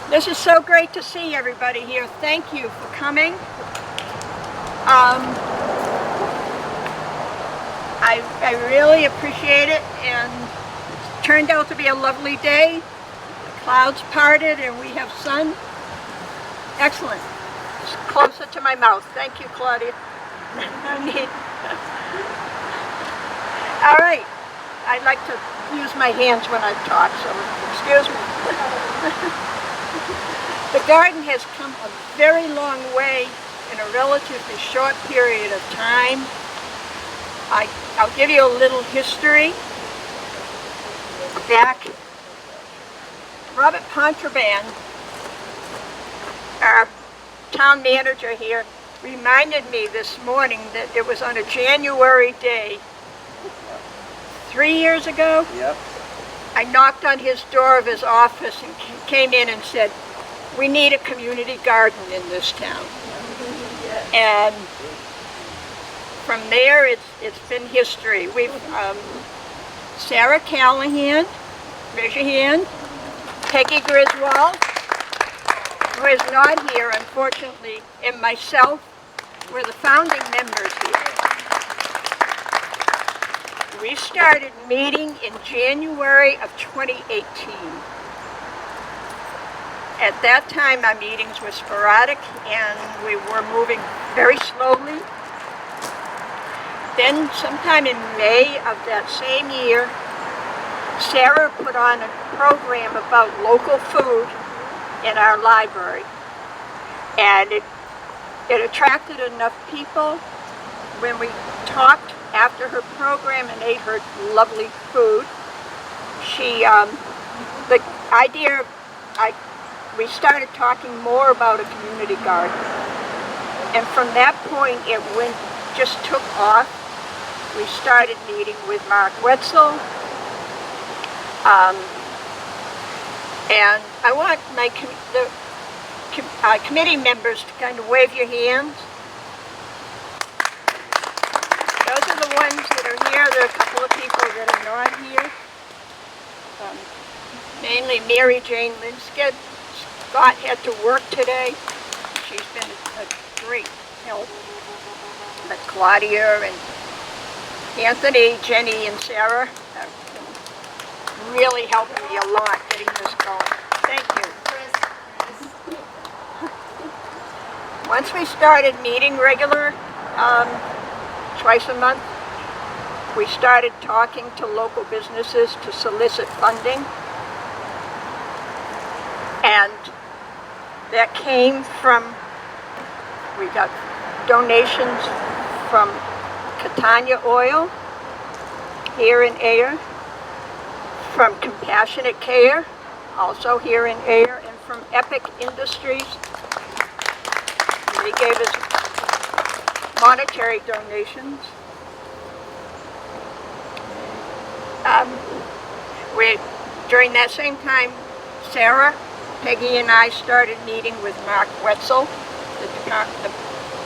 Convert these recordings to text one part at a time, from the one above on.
This is so great to see everybody here. Thank you for coming. I really appreciate it, and it turned out to be a lovely day. The clouds parted and we have sun. Excellent. It's closer to my mouth. Thank you, Claudia. No need. All right. I like to use my hands when I talk, so excuse me. The garden has come a very long way in a relatively short period of time. I'll give you a little history. Back, Robert Pontraband, our town manager here, reminded me this morning that it was on a January day 3 years ago. Yep. I knocked on his door of his office and came in and said, we need a community garden in this town. And from there, it's been history. We've Sarah Callahan, raise your hand. Peggy Griswold, who is not here, unfortunately, and myself were the founding members here. We started meeting in January of 2018. At that time, our meetings were sporadic and we were moving very slowly. Then sometime in May of that same year, Sarah put on a program about local food in our library. And it attracted enough people. When we talked after her program and ate her lovely food, the idea, we started talking more about a community garden. And from that point, it just took off. We started meeting with Mark Wetzel. And I want the committee members to kind of wave your hands. Those are the ones that are here. There are a couple of people that are not here. Mainly Mary Jane Linsky. Scott had to work today. She's been a great help. But Claudia and Anthony, Jenny, and Sarah have been really helping me a lot getting this going. Thank you. Once we started meeting regular, twice a month, we started talking to local businesses to solicit funding. And that came from, we got donations from Catania Oil here in Ayer, from Compassionate Care, also here in Ayer, and from Epic Industries. They gave us monetary donations. During that same time, Sarah, Peggy, and I started meeting with Mark Wetzel, the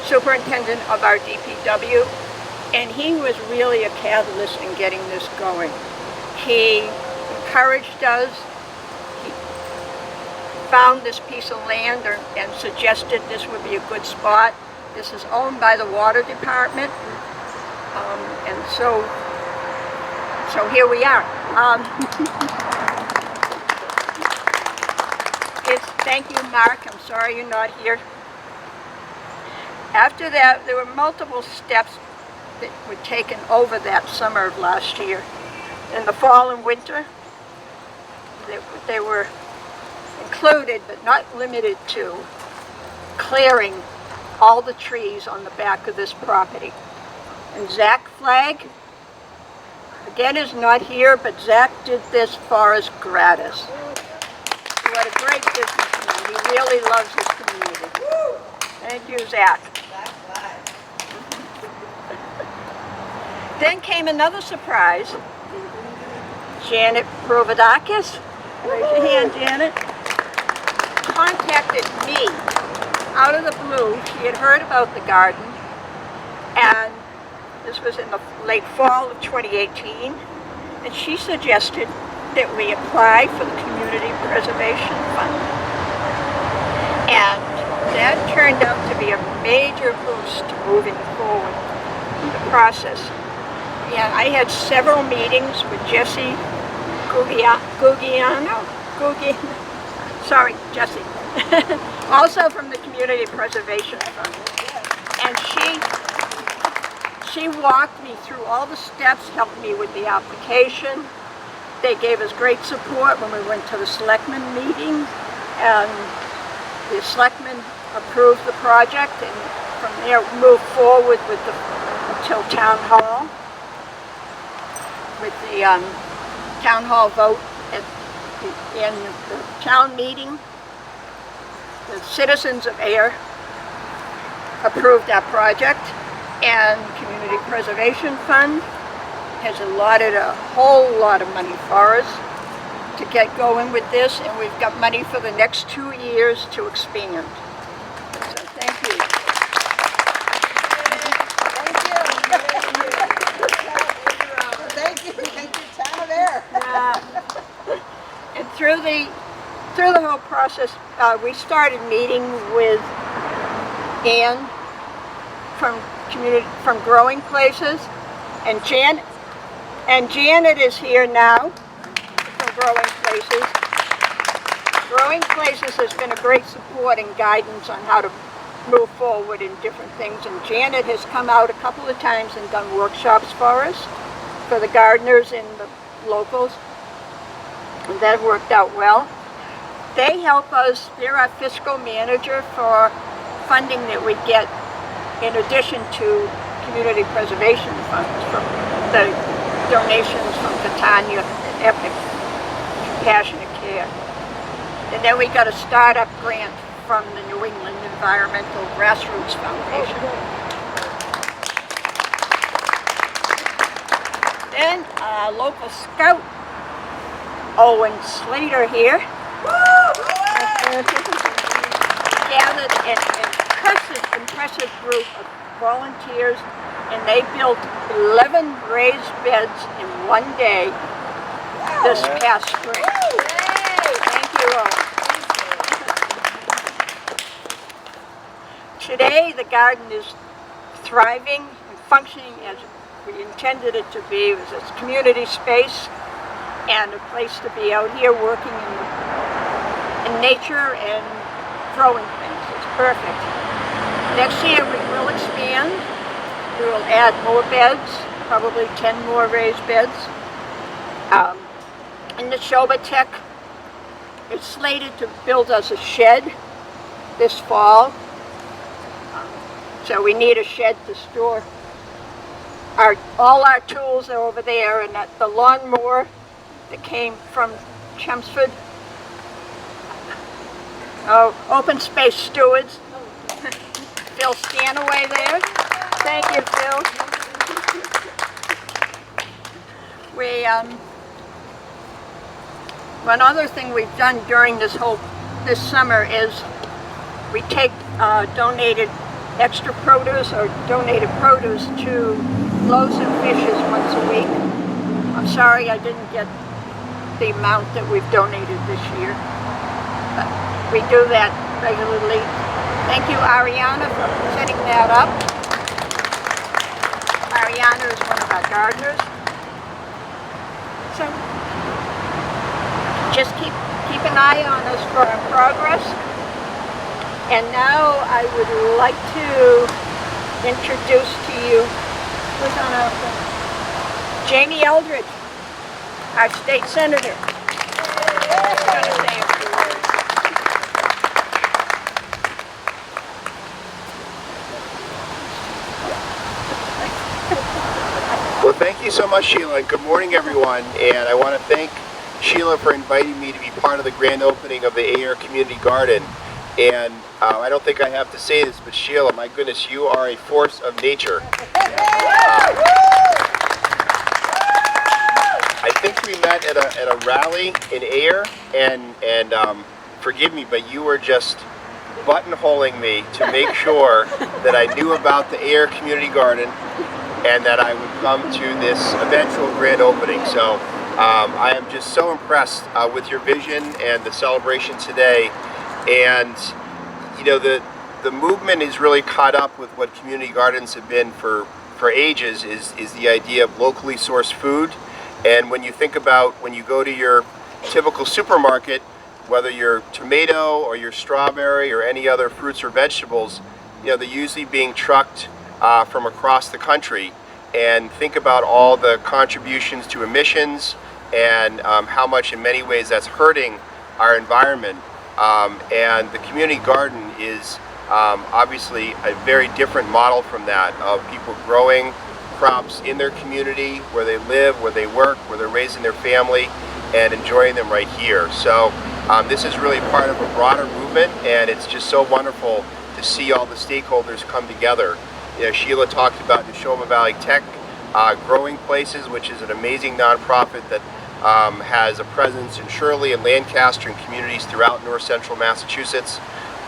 superintendent of our DPW, and he was really a catalyst in getting this going. He encouraged us. He found this piece of land and suggested this would be a good spot. This is owned by the water department, and so here we are. Thank you, Mark. I'm sorry you're not here. After that, there were multiple steps that were taken over that summer of last year. In the fall and winter, they were included, but not limited to, clearing all the trees on the back of this property. And Zach Flagg, again, is not here, but Zach did this for us gratis. What a great businessman. He really loves his community. Thank you, Zach. Then came another surprise. Janet Provodakis, raise your hand, Janet, contacted me out of the blue. She had heard about the garden, and this was in the late fall of 2018, and she suggested that we apply for the Community Preservation Fund. And that turned out to be a major boost to moving forward in the process. And I had several meetings with Jesse sorry, Jesse, also from the Community Preservation Fund. And she walked me through all the steps, helped me with the application. They gave us great support when we went to the selectmen meeting, and the selectmen approved the project, and from there moved forward with until town hall, with the town hall vote in the town meeting. The citizens of Ayer approved our project, and Community Preservation Fund has allotted a whole lot of money for us to get going with this, and we've got money for the next 2 years to expand. So thank you. Thank you, town of Ayer. And through the whole process, we started meeting with Ann from Growing Places, and Janet is here now from Growing Places. Growing Places has been a great support and guidance on how to move forward in different things, and Janet has come out a couple of times and done workshops for us, for the gardeners and the locals, and that worked out well. They help us, they're our fiscal manager for funding that we get in addition to community preservation funds from the donations from Catania and Epic, Compassionate Care. And then we got a startup grant from the New England Environmental Grassroots Foundation. Then a local scout, Owen Slater here, gathered an impressive group of volunteers, and they built 11 raised beds in one day this past spring. Thank you all. Today the garden is thriving and functioning as we intended it to be. It was a community space and a place to be out here working in nature and growing things. It's perfect. Next year we will expand. We will add more beds, probably 10 more raised beds. In the Shobatech, it's slated to build us a shed this fall. So we need a shed to store all our tools are over there, and the lawnmower that came from Chelmsford. Open space stewards. Phil Stanaway there. Thank you, Phil. One other thing we've done during this summer is we take donated extra produce or donated produce to Loaves and Fishes once a week. I'm sorry I didn't get the amount that we've donated this year, but we do that regularly. Thank you, Ariana, for setting that up. Ariana is one of our gardeners. So just keep an eye on us for our progress. And now I would like to introduce to you who's on our phone. Jamie Eldridge, our state senator. She's going to say a few words. Well, thank you so much, Sheila, and good morning, everyone. And I want to thank Sheila for inviting me to be part of the grand opening of the Ayer Community Garden. And I don't think I have to say this, but Sheila, my goodness, you are a force of nature. I think we met at a rally in Ayer, and forgive me, but you were just buttonholing me to make sure that I knew about the Ayer Community Garden and that I would come to this eventual grand opening. So I am just so impressed with your vision and the celebration today. And you know, the movement is really caught up with what community gardens have been for ages, is the idea of locally sourced food. And when you think about when you go to your typical supermarket, whether your tomato or your strawberry or any other fruits or vegetables, you know, they're usually being trucked from across the country. And think about all the contributions to emissions and how much in many ways that's hurting our environment. And the community garden is obviously a very different model from that, of people growing crops in their community, where they live, where they work, where they're raising their family, and enjoying them right here. So this is really part of a broader movement, and it's just so wonderful to see all the stakeholders come together. You know, Sheila talked about Neshoba Valley Tech Growing Places, which is an amazing nonprofit that has a presence in Shirley and Lancaster and communities throughout north central Massachusetts.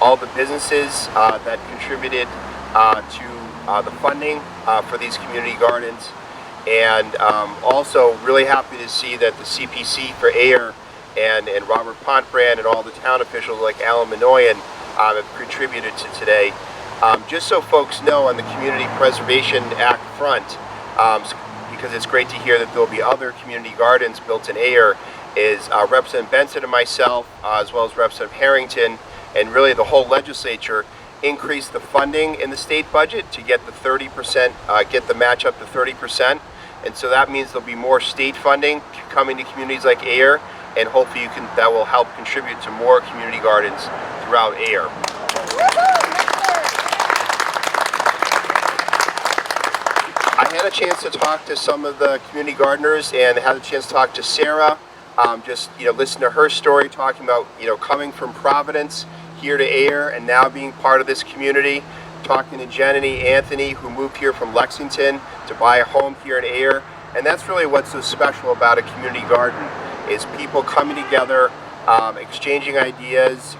All the businesses that contributed to the funding for these community gardens, and also really happy to see that the CPC for Ayer and Robert Pontbrand and all the town officials like Alan Minoyan have contributed to today. Just so folks know, on the Community Preservation Act front, because it's great to hear that there will be other community gardens built in Ayer, is Representative Benson and myself, as well as Representative Harrington, and really the whole legislature, increase the funding in the state budget to get the 30%, get the match up to 30%. And so that means there'll be more state funding coming to communities like Ayer, and hopefully that will help contribute to more community gardens throughout Ayer. I had a chance to talk to some of the community gardeners, and had a chance to talk to Sarah, just, you know, listen to her story, talking about, you know, coming from Providence here to Ayer and now being part of this community, talking to Jen and Anthony, who moved here from Lexington to buy a home here in Ayer. And that's really what's so special about a community garden, is people coming together, exchanging ideas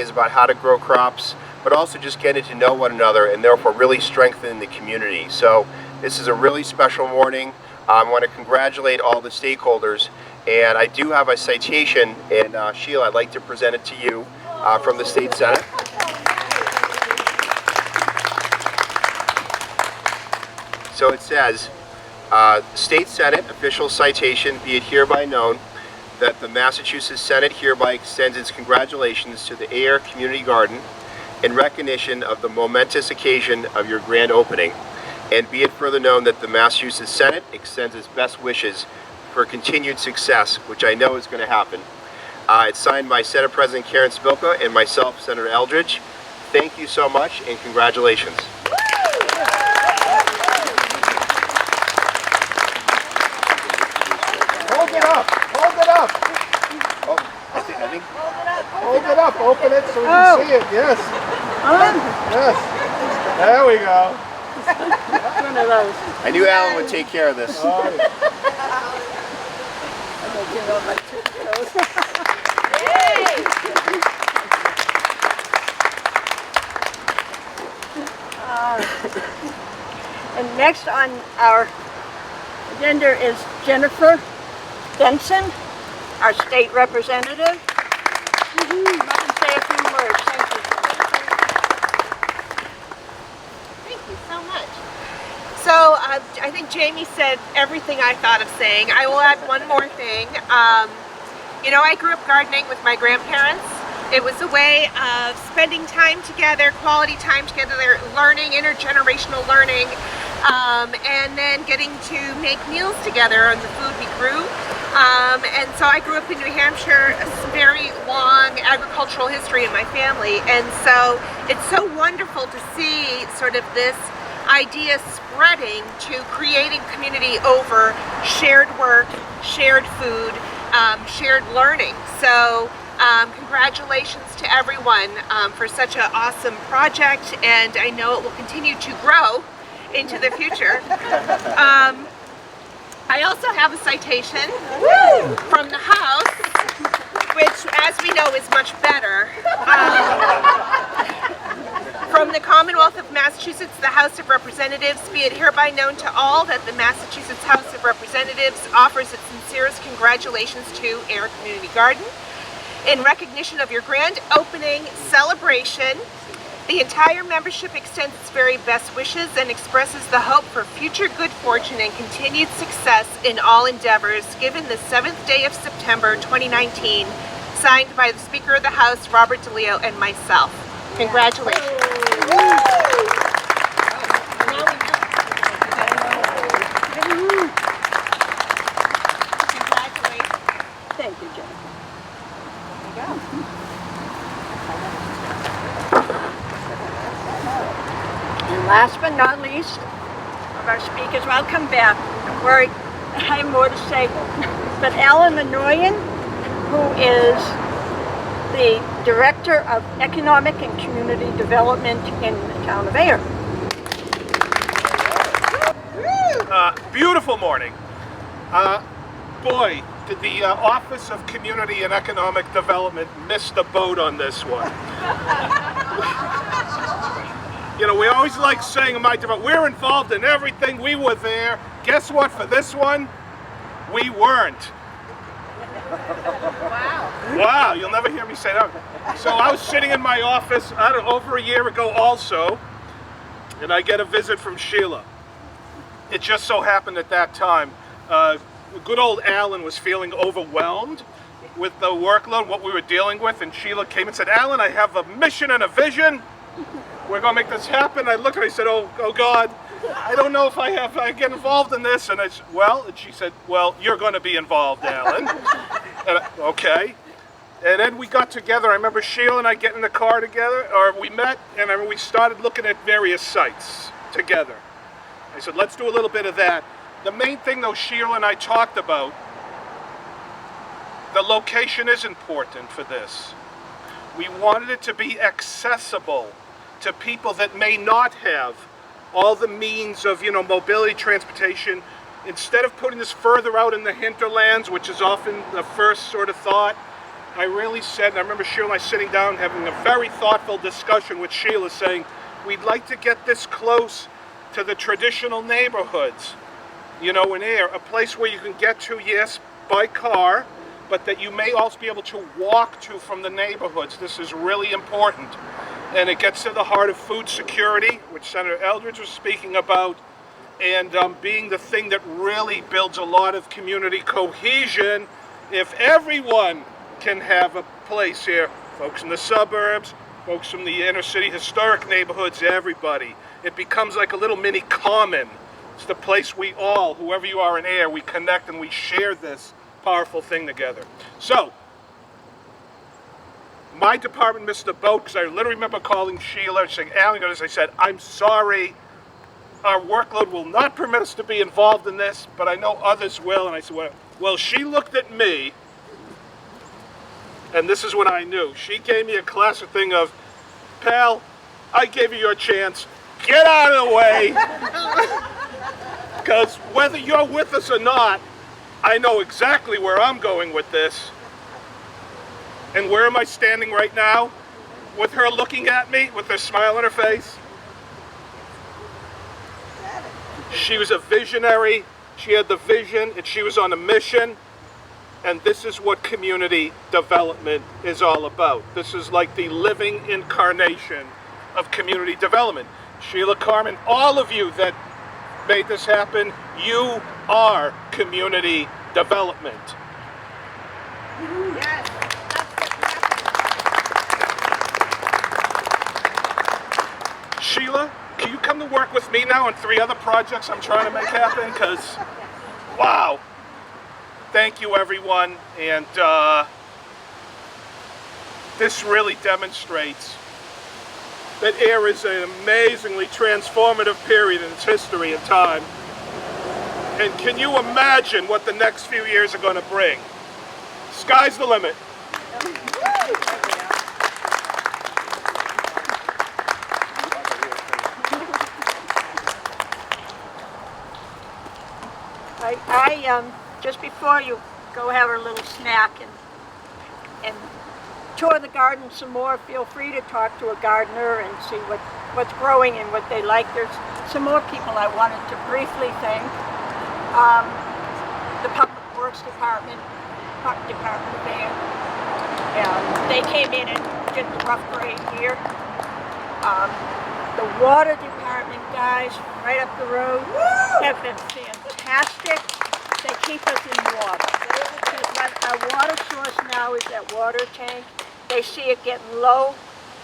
about how to grow crops, but also just getting to know one another, and therefore really strengthening the community. So this is a really special morning. I want to congratulate all the stakeholders, and I do have a citation, and Sheila, I'd like to present it to you from the State Senate. So it says, State Senate official citation, be it hereby known that the Massachusetts Senate hereby extends its congratulations to the Ayer Community Garden in recognition of the momentous occasion of your grand opening. And be it further known that the Massachusetts Senate extends its best wishes for continued success, which I know is going to happen. It's signed by Senate President Karen Spilka and myself, Senator Eldridge. Thank you so much, and congratulations. Hold it up! Hold it up! Oh, I think. Hold it up! Open it so we can see it. Yes. Yes. There we go. One of those. I knew Alan would take care of this. Oh, yeah. And next on our agenda is Jennifer Benson, our state representative. Come up and say a few words. Thank you. Thank you so much. So I think Jamie said everything I thought of saying. I will add one more thing. You know, I grew up gardening with my grandparents. It was a way of spending time together, quality time together, learning, intergenerational learning, and then getting to make meals together on the food we grew. And so I grew up in New Hampshire, a very long agricultural history in my family, and so it's so wonderful to see sort of this idea spreading to creating community over shared work, shared food, shared learning. So congratulations to everyone for such an awesome project, and I know it will continue to grow into the future. I also have a citation from the House, which, as we know, is much better. From the Commonwealth of Massachusetts, the House of Representatives, be it hereby known to all that the Massachusetts House of Representatives offers its sincerest congratulations to Ayer Community Garden in recognition of your grand opening celebration The entire membership extends its very best wishes and expresses the hope for future good fortune and continued success in all endeavors, given the 7th day of September 2019, signed by the Speaker of the House, Robert DeLeo, and myself. Congratulations. Thank you, Jennifer. And last but not least, of our speakers, well, I'll come back. Don't worry, I have more to say. But Alan Manoyan, who is the Director of Economic and Community Development in the town of Ayer. Beautiful morning. Boy, did the Office of Community and Economic Development miss the boat on this one. You know, we always like saying in my department, we're involved in everything, we were there. Guess what, for this one, we weren't. Wow, you'll never hear me say that. So I was sitting in my office, I don't know, over a year ago also, and I get a visit from Sheila. It just so happened at that time, good old Alan was feeling overwhelmed with the workload, what we were dealing with, and Sheila came and said, Alan, I have a mission and a vision. We're going to make this happen. I looked at her and I said, oh God, I don't know if I get involved in this. And I said, well, and she said, well, you're going to be involved, Alan. Okay. And then we got together. I remember Sheila and I getting in the car together, or we met, and I remember we started looking at various sites together. I said, let's do a little bit of that. The main thing, though, Sheila and I talked about, the location is important for this. We wanted it to be accessible to people that may not have all the means of, mobility, transportation. Instead of putting this further out in the hinterlands, which is often the first sort of thought, I really said, and I remember Sheila and I sitting down having a very thoughtful discussion with Sheila saying, we'd like to get this close to the traditional neighborhoods, in Ayer, a place where you can get to, yes, by car, but that you may also be able to walk to from the neighborhoods. This is really important. And it gets to the heart of food security, which Senator Eldridge was speaking about, and being the thing that really builds a lot of community cohesion. If everyone can have a place here, folks in the suburbs, folks from the inner city historic neighborhoods, everybody, it becomes like a little mini common. It's the place we all, whoever you are in Ayer, we connect and we share this powerful thing together. So, my department missed the boat because I literally remember calling Sheila and saying, Alan, I said, I'm sorry, our workload will not permit us to be involved in this, but I know others will. And I said, well, she looked at me, and this is what I knew. She gave me a classic thing of, pal, I gave you your chance, get out of the way, because whether you're with us or not, I know exactly where I'm going with this. And where am I standing right now? With her looking at me, with her smile on her face. She was a visionary, she had the vision, and she was on a mission. And this is what community development is all about. This is like the living incarnation of community development. Sheila, Carmen, all of you that made this happen, you are community development. Yes. Sheila, can you come to work with me now on 3 other projects I'm trying to make happen? Because, wow. Thank you, everyone. And this really demonstrates that Ayer is an amazingly transformative period in its history and time. And can you imagine what the next few years are going to bring? Sky's the limit. Just before you go have a little snack and tour the garden some more, feel free to talk to a gardener and see what's growing and what they like. There's some more people I wanted to briefly thank. The Public Works Department of Ayer. They came in and did the rough grade here. The water department guys right up the road have been fantastic. They keep us in water. Because our water source now is that water tank. They see it getting low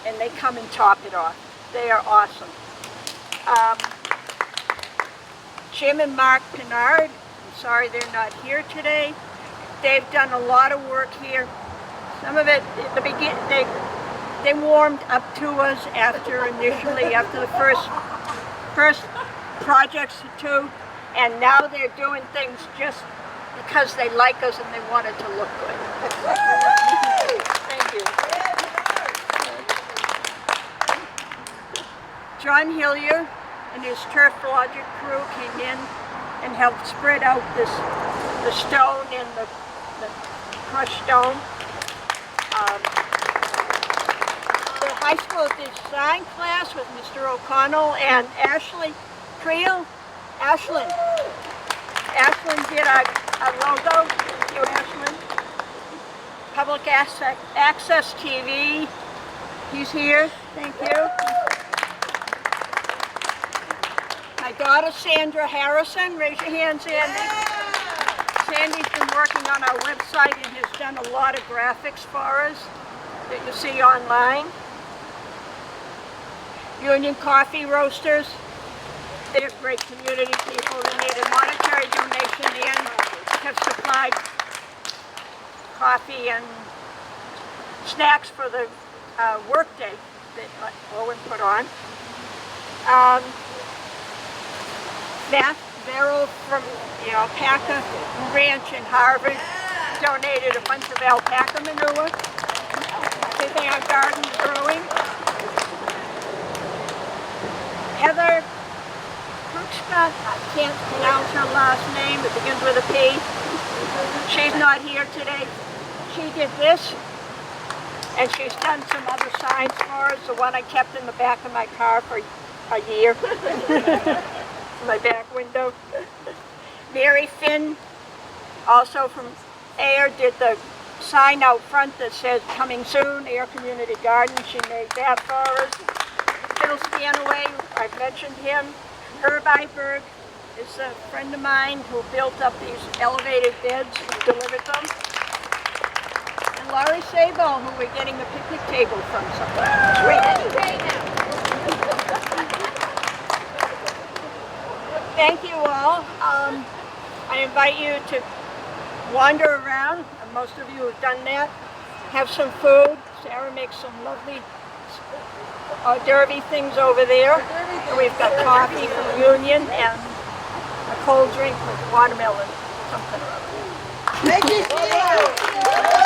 and they come and top it off. They are awesome. Jim and Mark Pinard, I'm sorry they're not here today. They've done a lot of work here. Some of it, at the beginning, they warmed up to us after the first projects or two, and now they're doing things just because they like us and they want it to look good. Thank you. John Hillier and his Turf Logic crew came in and helped spread out the stone and the crushed stone. The high school design class with Mr. O'Connell and Ashlyn did a logo. Thank you, Ashlyn. Public Access TV. He's here. Thank you. My daughter Sandra Harrison. Raise your hand, Sandy. Sandy's been working on our website and has done a lot of graphics for us that you see online. Union Coffee Roasters. They're great community people. They made a monetary donation and have supplied coffee and snacks for the work day that Owen put on. Matt Verrill from the Alpaca Ranch in Harvard donated a bunch of alpaca manure. Keeping our gardens growing. Heather Krukska, I can't pronounce her last name, it begins with a P. She's not here today. She did this, and she's done some other signs for us. The one I kept in the back of my car for a year. My back window. Mary Finn, also from Ayer, did the sign out front that says coming soon, Ayer Community Garden. She made that for us. Phil Stanaway, I've mentioned him. Herb Iberg is a friend of mine who built up these elevated beds and delivered them. And Laurie Sabo, who we're getting a picnic table from somewhere. Thank you all. I invite you to wander around. Most of you have done that. Have some food. Sarah makes some lovely hors d'oeuvre things over there. And we've got coffee from Union and a cold drink with watermelon, something or other. Thank you.